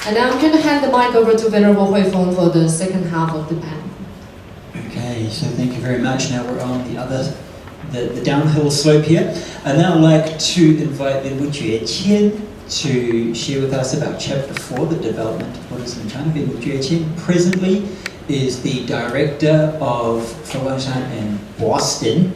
And now I'm going to hand the mic over to Venerable Huifeng for the second half of the panel. Okay, so thank you very much. Now we're on the downhill slope here. I'd now like to invite Venerable Qian to share with us about Chapter 4, the development of Buddhism in China. Venerable Qian presently is the director of Fawangshan in Boston,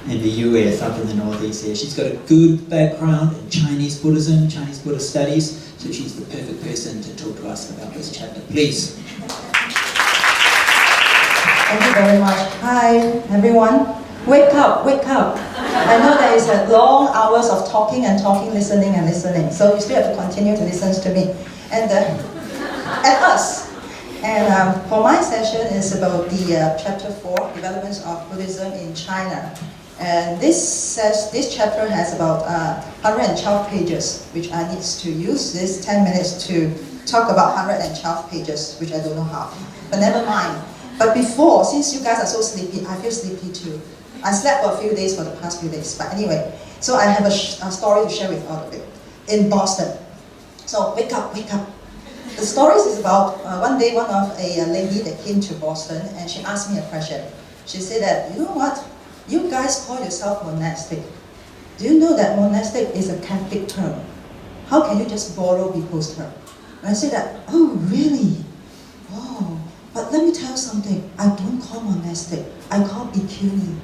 in the US, up in the Northeast here. She's got a good background in Chinese Buddhism, Chinese Buddhist studies, so she's the perfect person to talk to us about this chapter. Please. Thank you very much. Hi, everyone. Wake up, wake up. I know there is a long hours of talking and talking, listening and listening, so you still have to continue to listen to me and us. And for my session is about the Chapter 4, Developments of Buddhism in China. And this chapter has about 112 pages, which I need to use this 10 minutes to talk about 112 pages, which I don't know how. But never mind. But before, since you guys are so sleepy, I feel sleepy too. I slept for a few days for the past few days. But anyway, so I have a story to share with all of you in Boston. So wake up, wake up. The story is about one day one of a lady that came to Boston and she asked me a question. She said that, you know what? You guys call yourself monastic. Do you know that monastic is a Catholic term? How can you just borrow people's term? And I said that, oh really? Oh, but let me tell you something. I don't call monastic. I call bikini.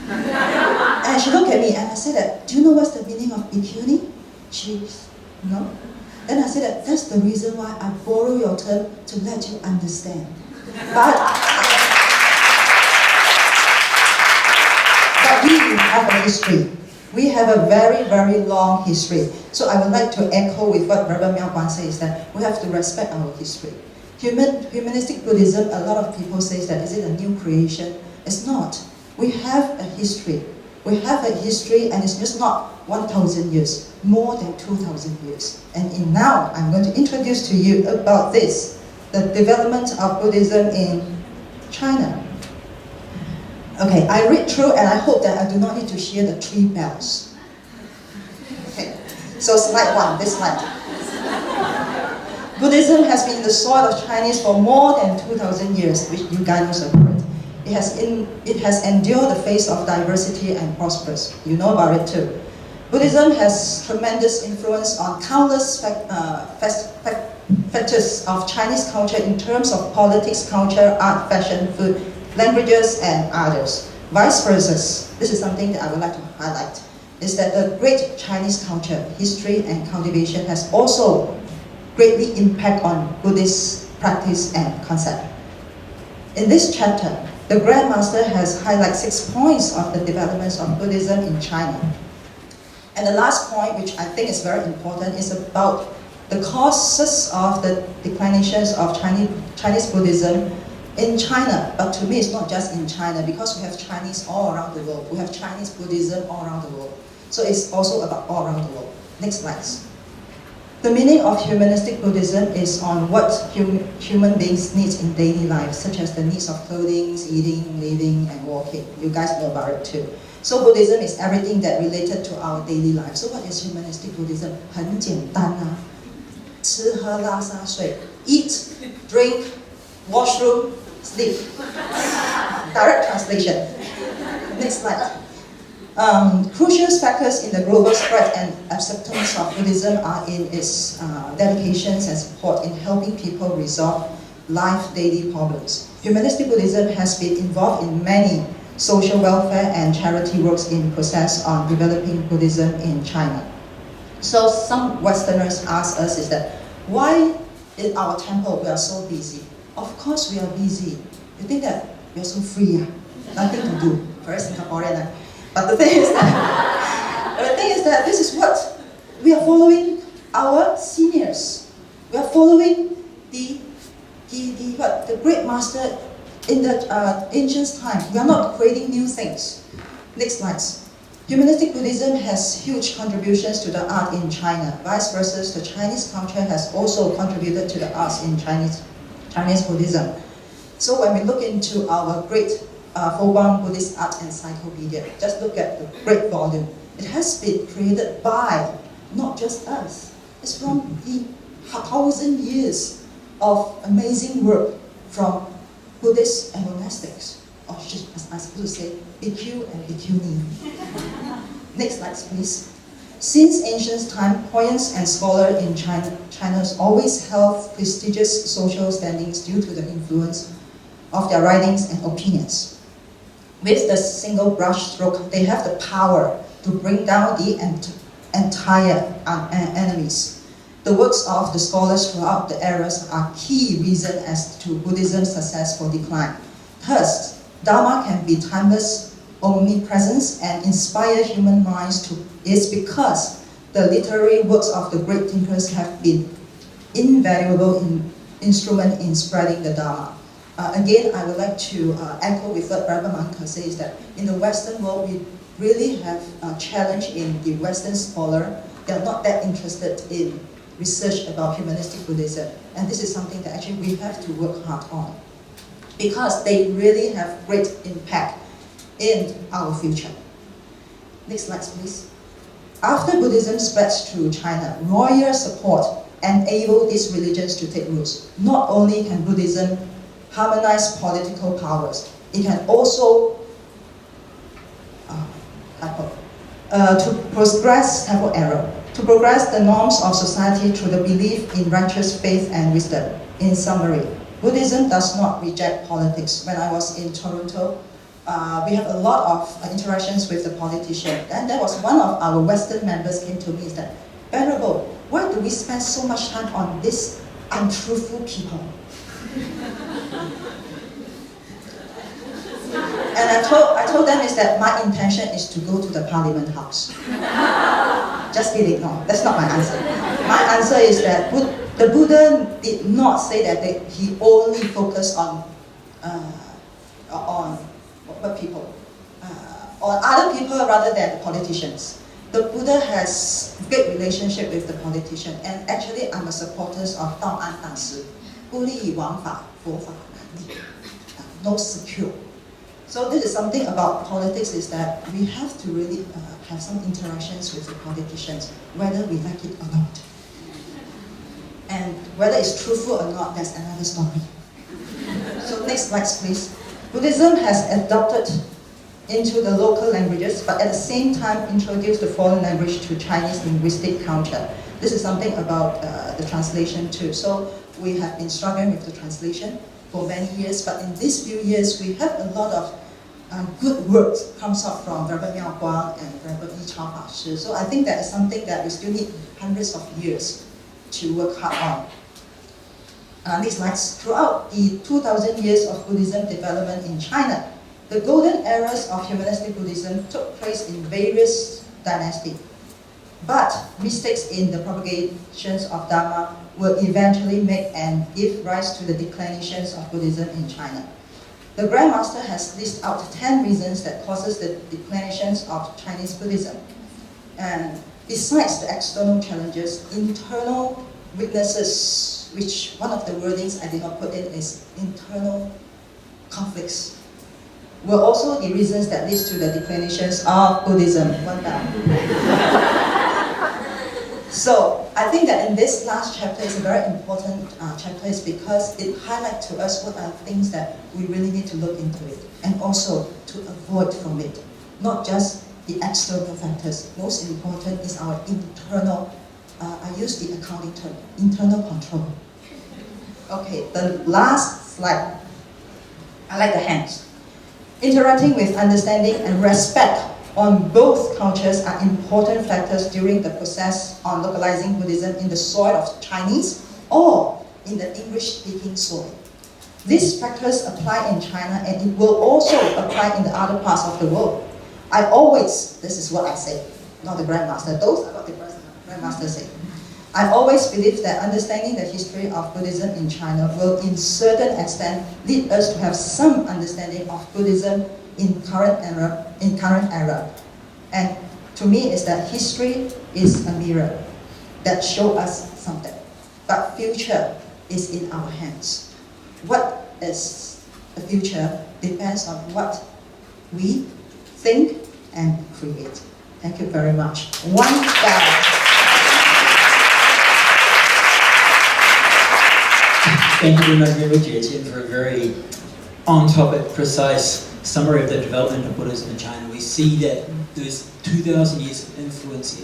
And she looked at me and I said that, do you know what's the meaning of bikini? No. Then I said that that's the reason why I borrow your term to let you understand. But we have a history. We have a very, very long history. So I would like to echo with what Venerable Miao Guan says, that we have to respect our history. Humanistic Buddhism, a lot of people say that, is it a new creation? It's not. We have a history. We have a history and it's just not 1,000 years, more than 2,000 years. And now I'm going to introduce to you about this, the development of Buddhism in China. Okay, I read through and I hope that I do not need to hear the 3 bells. Okay, so slide 1, this slide. Buddhism has been in the soil of Chinese for more than 2,000 years, which you guys know about it. It has endured the face of diversity and prosperous. You know about it too. Buddhism has tremendous influence on countless factors of Chinese culture in terms of politics, culture, art, fashion, food, languages, and others. Vice versa, this is something that I would like to highlight, is that the great Chinese culture, history, and cultivation has also greatly impact on Buddhist practice and concept. In this chapter, the Grand Master has highlighted 6 points of the developments of Buddhism in China. And the last point, which I think is very important, is about the causes of the declinations of Chinese Buddhism in China. But to me, it's not just in China, because we have Chinese all around the world. We have Chinese Buddhism all around the world. So it's also about all around the world. Next slide. The meaning of humanistic Buddhism is on what human beings need in daily life, such as the needs of clothing, eating, living, and walking. You guys know about it too. So Buddhism is everything that related to our daily life. So what is humanistic Buddhism? 很简单啊，吃喝拉撒睡 eat, drink, washroom, sleep. Direct translation. Next slide. Crucial factors in the global spread and acceptance of Buddhism are in its dedications and support in helping people resolve life daily problems. Humanistic Buddhism has been involved in many social welfare and charity works in process on developing Buddhism in China. So some Westerners ask us is that, why in our temple we are so busy? Of course we are busy. You think that we are so free, nothing to do, very Singaporean. But the thing is that this is what we are following our seniors. We are following the great master in the ancient time. We are not creating new things. Next slide. Humanistic Buddhism has huge contributions to the art in China. Vice versa, the Chinese culture has also contributed to the arts in Chinese Buddhism. So when we look into our great Fobang Buddhist Art Encyclopedia, just look at the great volume. It has been created by not just us. It's from the 1,000 years of amazing work from Buddhists and monastics, or should I supposed to say, bhikkhu and bhikkhuni. Next slide, please. Since ancient time, poets and scholars in China has always held prestigious social standings due to the influence of their writings and opinions. With the single brush stroke, they have the power to bring down the entire enemies. The works of the scholars throughout the eras are key reason as to Buddhism's successful decline. Thus, Dharma can be timeless, omnipresent, and inspire human minds to. It's because the literary works of the great thinkers have been invaluable instrument in spreading the Dharma. Again, I would like to echo with what Venerable says that in the Western world, we really have a challenge in the Western scholar. They are not that interested in research about humanistic Buddhism. And this is something that actually we have to work hard on, because they really have great impact in our future. Next slide, please. After Buddhism spreads to China, royal support enabled these religions to take roots. Not only can Buddhism harmonize political powers, it can also to progress the norms of society through the belief in righteous faith and wisdom. In summary, Buddhism does not reject politics. When I was in Toronto, we have a lot of interactions with the politician. And there was one of our Western members came to me and said, Venerable, why do we spend so much time on these untruthful people? And I told them is that my intention is to go to the Parliament House. Just kidding, no, that's not my answer. My answer is that the Buddha did not say that he only focused on what people, on other people rather than the politicians. The Buddha has great relationship with the politician, and actually I'm a supporter of 道安大师，不利于王法，佛法难立， no secure. So this is something about politics, is that we have to really have some interactions with the politicians, whether we like it or not. And whether it's truthful or not, that's another story. So next slide, please. Buddhism has adopted into the local languages, but at the same time introduced the foreign language to Chinese linguistic culture. This is something about the translation too. So we have been struggling with the translation for many years, but in these few years we have a lot of good words comes up from Venerable Miao Guang and Venerable Yi Chao Fa Shi. So I think that is something that we still need hundreds of years to work hard on. Next slide. Throughout the 2,000 years of Buddhism development in China, the golden eras of humanistic Buddhism took place in various dynasties. But mistakes in the propagations of Dharma will eventually make and give rise to the declinations of Buddhism in China. The Grand Master has listed out 10 reasons that causes the declinations of Chinese Buddhism. And besides the external challenges, internal weaknesses, which one of the wordings I did not put in is internal conflicts, were also the reasons that lead to the declinations of Buddhism. One down. So I think that in this last chapter is a very important chapter, is because it highlights to us what are things that we really need to look into it, and also to avoid from it. Not just the external factors. Most important is our internal, I use the accounting term, internal control. Okay, the last slide. I like the hands. Interacting with understanding and respect on both cultures are important factors during the process on localizing Buddhism in the soil of Chinese or in the English-speaking soil. These factors apply in China, and it will also apply in the other parts of the world. I always, this is what I say, not the Grandmaster, those are what the Grandmaster say. I always believe that understanding the history of Buddhism in China will in certain extent lead us to have some understanding of Buddhism in current era. And to me is that history is a mirror that shows us something. But future is in our hands. What is the future depends on what we think and create. Thank you very much. One down. Thank you very much, Venerable Qian, for a very on-topic, precise summary of the development of Buddhism in China. We see that there's 2,000 years of influence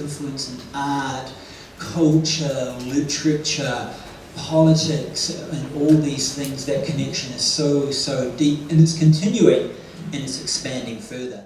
in art, culture, literature, politics, and all these things. That connection is so deep, and it's continuing and it's expanding further.